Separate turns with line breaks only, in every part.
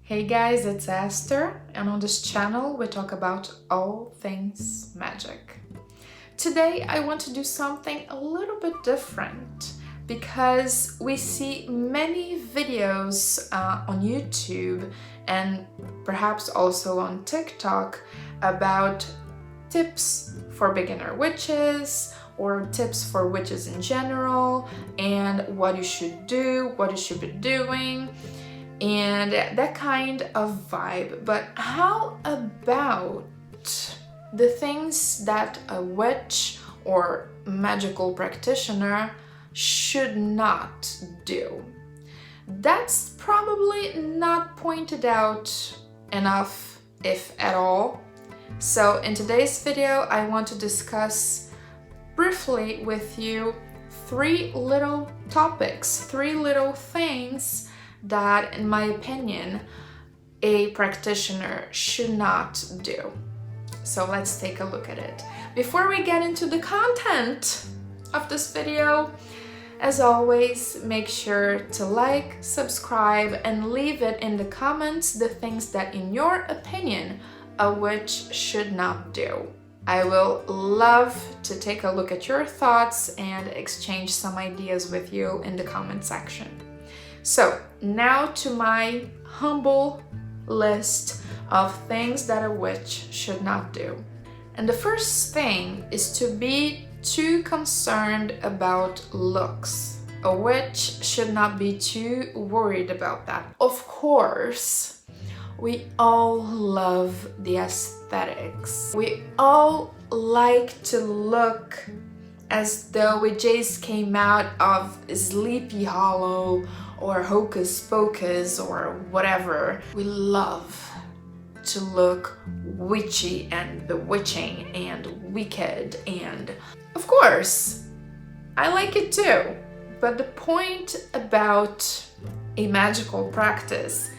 Hey guys, it's Aster, and on this channel we talk about all things magic. Today I want to do something a little bit different because we see many videos on YouTube and perhaps also on TikTok about tips for beginner witches or tips for witches in general and what you should do, what you should be doing, and that kind of vibe. But how about the things that a witch or magical practitioner should not do? That's probably not pointed out enough, if at all. So in today's video, I want to discuss briefly with you three little topics, three little things that, in my opinion, a practitioner should not do. So let's take a look at it. Before we get into the content of this video, as always, make sure to like, subscribe, and leave it in the comments the things that, in your opinion, a witch should not do. I will love to take a look at your thoughts and exchange some ideas with you in the comment section. So now to my humble list of things that a witch should not do. And the first thing is to be too concerned about looks. A witch should not be too worried about that. Of course, we all love the aesthetics. We all like to look as though we just came out of Sleepy Hollow or Hocus Pocus or whatever. We love to look witchy and bewitching and wicked, and of course, I like it too. But the point about a magical practice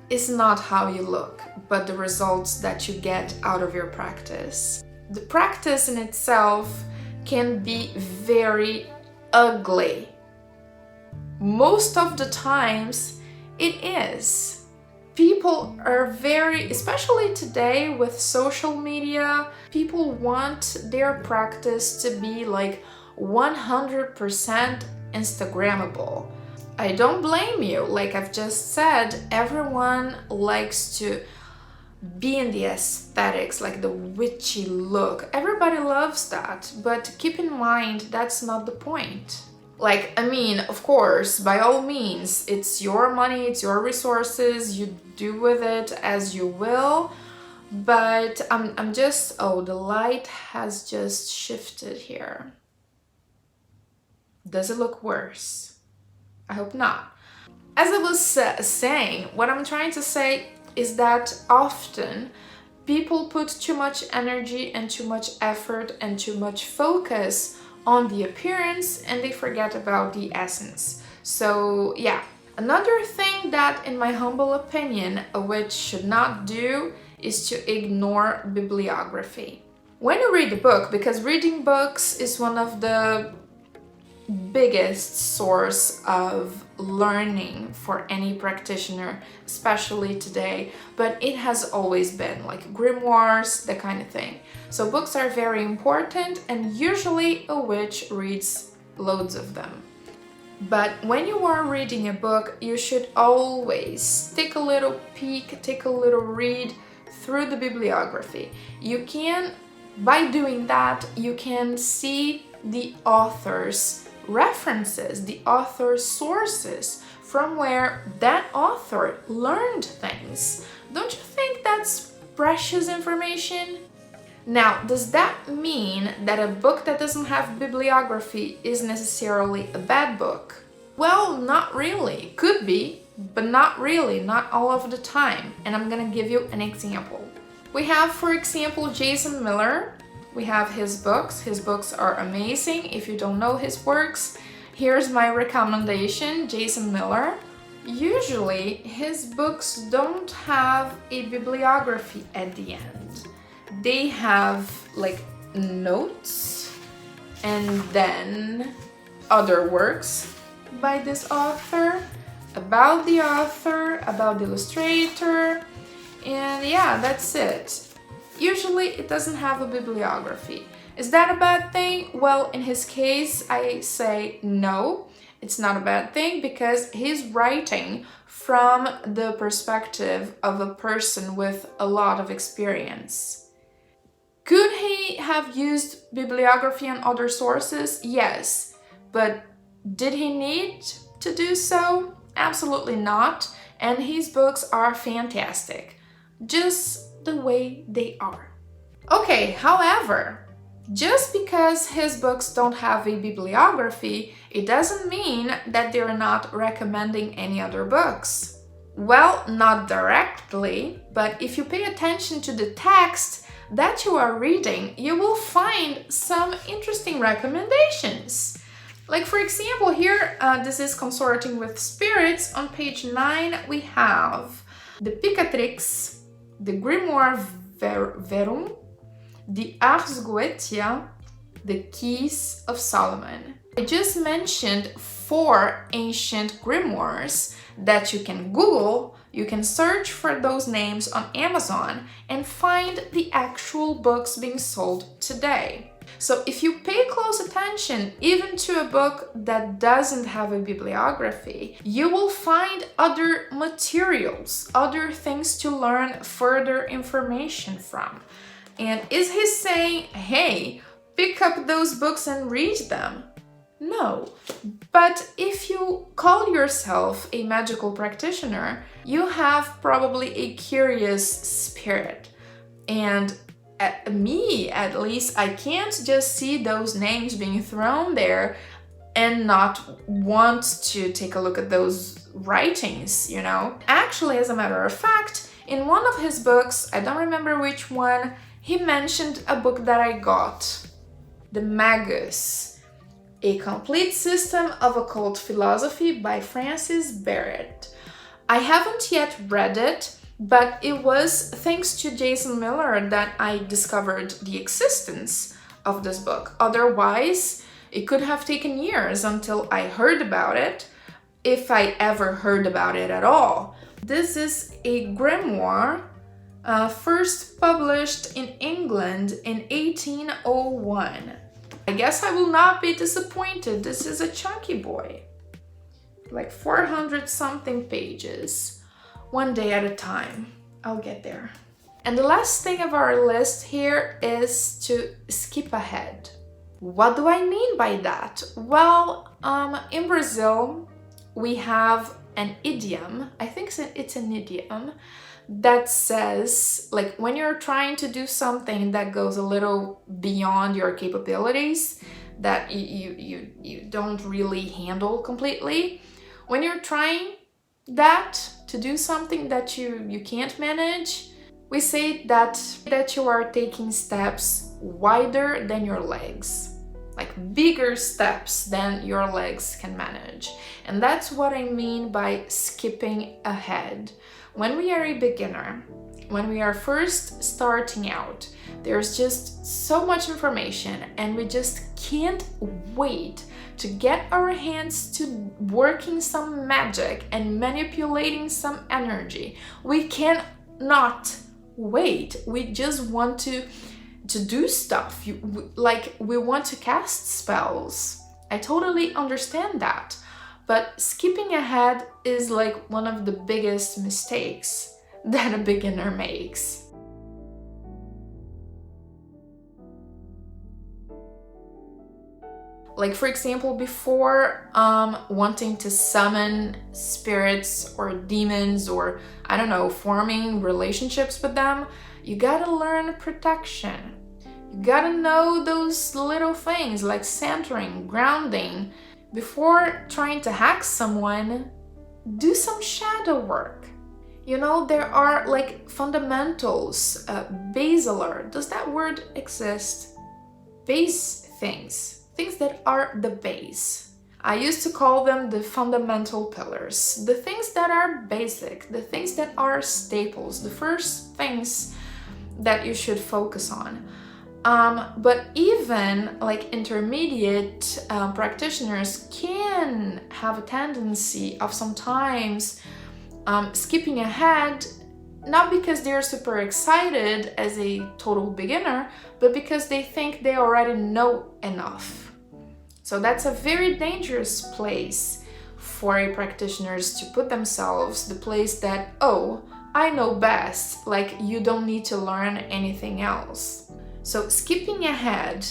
is not how you look, but the results that you get out of your practice. The practice in itself can be very ugly. Most of the times it is. People are very, especially today with social media, people want their practice to be like 100% Instagrammable. I don't blame you. Like I've just said, everyone likes to be in the aesthetics, like the witchy look. Everybody loves that, but keep in mind that's not the point. Like, I mean, of course, by all means, it's your money, it's your resources, you do with it as you will, but I'm just, oh, the light has just shifted here. Does it look worse? I hope not. As I was saying, what I'm trying to say is that often people put too much energy and too much effort and too much focus on the appearance and they forget about the essence. So yeah, another thing that, in my humble opinion, a witch should not do is to ignore bibliography. When you read a book, because reading books is one of the biggest source of learning for any practitioner, especially today, but it has always been, like grimoires, that kind of thing. So books are very important, and usually a witch reads loads of them. But when you are reading a book, you should always take a little peek, take a little read through the bibliography. You can, by doing that, you can see the author's references, the author's sources, from where that author learned things. Don't you think that's precious information? Now, does that mean that a book that doesn't have bibliography is necessarily a bad book? Well, not really. Could be, but not really, not all of the time. And I'm gonna give you an example. We have, for example, Jason Miller. We have his books. His books are amazing. If you don't know his works, here's my recommendation, Jason Miller. Usually, his books don't have a bibliography at the end. They have like notes and then other works by this author. about the author, about the illustrator, and yeah, that's it. Usually it doesn't have a bibliography. Is that a bad thing? Well, in his case, I say no, it's not a bad thing because he's writing from the perspective of a person with a lot of experience. Could he have used bibliography and other sources? Yes, but did he need to do so? Absolutely not, and his books are fantastic, just the way they are. Okay, however, just because his books don't have a bibliography, it doesn't mean that they're not recommending any other books. Well, not directly, but if you pay attention to the text that you are reading, you will find some interesting recommendations. Like for example, here, this is Consorting with Spirits. On page 9, we have the Picatrix, the Grimoire Verum, the Ars Goetia, the Keys of Solomon. I just mentioned 4 ancient grimoires that you can Google. You can search for those names on Amazon and find the actual books being sold today. So if you pay close attention even to a book that doesn't have a bibliography, you will find other materials, other things to learn further information from. And is he saying, hey, pick up those books and read them? No. But if you call yourself a magical practitioner, you have probably a curious spirit. And me, at least, I can't just see those names being thrown there and not want to take a look at those writings, you know? Actually, as a matter of fact, in one of his books, I don't remember which one, he mentioned a book that I got, The Magus, A Complete System of Occult Philosophy by Francis Barrett. I haven't yet read it, but it was thanks to Jason Miller that I discovered the existence of this book. Otherwise, it could have taken years until I heard about it, if I ever heard about it at all. This is a grimoire first published in England in 1801. I guess I will not be disappointed. This is a chunky boy. Like 400 something pages. One day at a time. I'll get there. And the last thing of our list here is to skip ahead. What do I mean by that? Well, in Brazil, we have an idiom, I think it's an idiom, that says, like, when you're trying to do something that goes a little beyond your capabilities, that you don't really handle completely, when you're trying to do something that you can't manage, we say that you are taking steps wider than your legs, like bigger steps than your legs can manage. And that's what I mean by skipping ahead. When we are a beginner, when we are first starting out, there's just so much information and we just can't wait to get our hands to working some magic and manipulating some energy. We cannot wait. We just want to do stuff. We want to cast spells. I totally understand that. But skipping ahead is like one of the biggest mistakes that a beginner makes. Like, for example, before wanting to summon spirits or demons or, I don't know, forming relationships with them, you gotta learn protection. You gotta know those little things like centering, grounding. Before trying to hack someone, do some shadow work. You know, there are like fundamentals, basilar. Does that word exist? Base things that are the base. I used to call them the fundamental pillars, the things that are basic, the things that are staples, the first things that you should focus on. But even like intermediate practitioners can have a tendency of sometimes skipping ahead, not because they're super excited as a total beginner, but because they think they already know enough. So that's a very dangerous place for a practitioners to put themselves, the place that, oh, I know best, like you don't need to learn anything else. So skipping ahead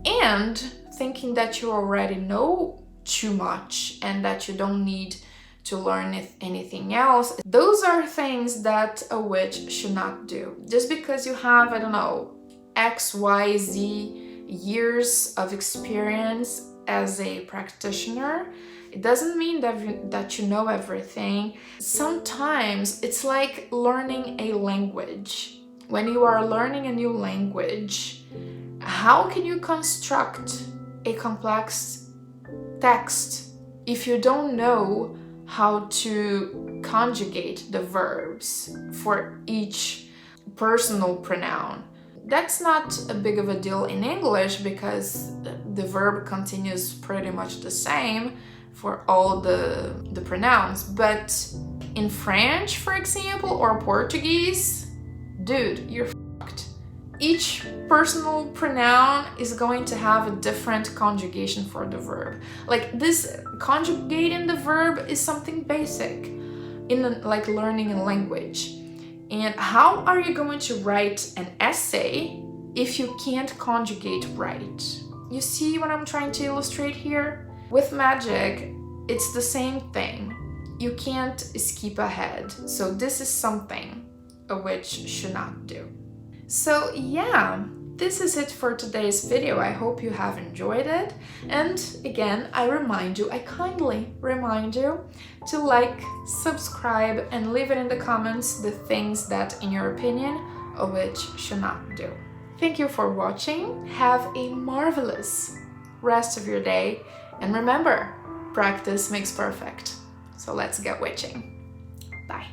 and thinking that you already know too much and that you don't need to learn anything else, those are things that a witch should not do. Just because you have, I don't know, X, Y, Z years of experience as a practitioner, it doesn't mean that you know everything. Sometimes it's like learning a language. When you are learning a new language, how can you construct a complex text if you don't know how to conjugate the verbs for each personal pronoun? That's not a big of a deal in English because the verb continues pretty much the same for all the pronouns. But in French, for example, or Portuguese, dude, you're fucked. Each personal pronoun is going to have a different conjugation for the verb. Like this, conjugating the verb is something basic in like learning a language. And how are you going to write an essay if you can't conjugate right? You see what I'm trying to illustrate here? With magic, it's the same thing. You can't skip ahead. So this is something a witch should not do. So yeah, this is it for today's video. I hope you have enjoyed it. And again, I kindly remind you to like, subscribe, and leave it in the comments the things that, in your opinion, a witch should not do. Thank you for watching. Have a marvelous rest of your day. And remember, practice makes perfect. So let's get witching. Bye.